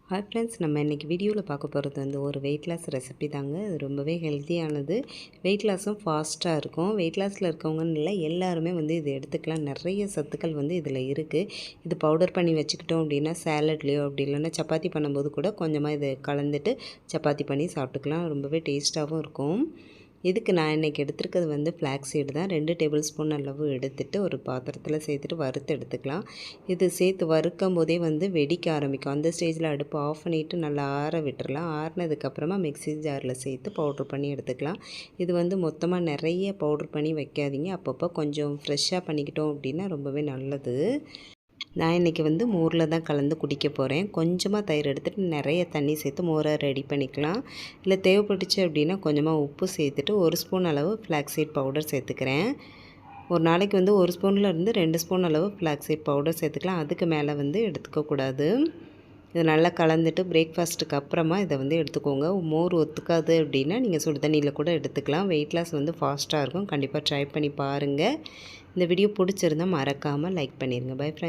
Hi friends, நம்ம இன்றைக்கி வீடியோவில் பார்க்க போகிறது வந்து ஒரு வெயிட் லாஸ் ரெசிபி தாங்க. அது ரொம்பவே ஹெல்த்தியானது. வெயிட் லாஸும் ஃபாஸ்ட்டாக இருக்கும். வெயிட் லாஸில் இருக்கவங்கன்னு இல்லை, எல்லாருமே வந்து இது எடுத்துக்கலாம். நிறைய சத்துக்கள் வந்து இதில் இருக்குது. இது பவுடர் பண்ணி வச்சுக்கிட்டோம் அப்படின்னா சேலட்லேயோ அப்படி இல்லைன்னா சப்பாத்தி பண்ணும்போது கூட கொஞ்சமாக இதை கலந்துட்டு சப்பாத்தி பண்ணி சாப்பிட்டுக்கலாம். ரொம்பவே டேஸ்ட்டாகவும் இருக்கும். இதுக்கு நான் இன்றைக்கி எடுத்துருக்கிறது வந்து ஃப்ளாக்ஸ் சீடு தான். 2 டேபிள் ஸ்பூன் அளவு எடுத்துகிட்டு ஒரு பாத்திரத்தில் சேர்த்துட்டு வறுத்து எடுத்துக்கலாம். இது சேர்த்து வறுக்கும் போதே வந்து வெடிக்க ஆரம்பிக்கும். அந்த ஸ்டேஜில் அடுப்பு ஆஃப் பண்ணிவிட்டு நல்லா ஆற விட்டுறலாம். ஆறினதுக்கப்புறமா மிக்ஸி ஜாரில் சேர்த்து பவுட்ரு பண்ணி எடுத்துக்கலாம். இது வந்து மொத்தமாக நிறைய பவுட்ரு பண்ணி வைக்காதீங்க. அப்பப்போ கொஞ்சம் ஃப்ரெஷ்ஷாக பண்ணிக்கிட்டோம் அப்படின்னா ரொம்பவே நல்லது. நான் இன்றைக்கி வந்து மோரில் தான் கலந்து குடிக்க போகிறேன். கொஞ்சமாக தயிர் எடுத்துகிட்டு நிறைய தண்ணி சேர்த்து மோரை ரெடி பண்ணிக்கலாம். இல்லை தேவைப்பட்டுச்சு அப்படின்னா கொஞ்சமாக உப்பு சேர்த்துட்டு 1 ஸ்பூன் அளவு ஃப்ளாக்ஸீட் பவுடர் சேர்த்துக்கிறேன். ஒரு நாளைக்கு வந்து 1 ஸ்பூன்லேருந்து 2 ஸ்பூன் அளவு ஃப்ளாக்ஸீட் பவுடர் சேர்த்துக்கலாம். அதுக்கு மேலே வந்து எடுத்துக்கக்கூடாது. இதை நல்லா கலந்துட்டு பிரேக்ஃபாஸ்ட்டுக்கு அப்புறமா இதை வந்து எடுத்துக்கோங்க. மோர் ஒத்துக்காது அப்படின்னா நீங்கள் சுடு தண்ணியில் கூட எடுத்துக்கலாம். வெயிட் லாஸ் வந்து ஃபாஸ்ட்டாக இருக்கும். கண்டிப்பாக ட்ரை பண்ணி பாருங்கள். இந்த வீடியோ பிடிச்சிருந்தால் மறக்காமல் லைக் பண்ணிடுங்க. Bye friends.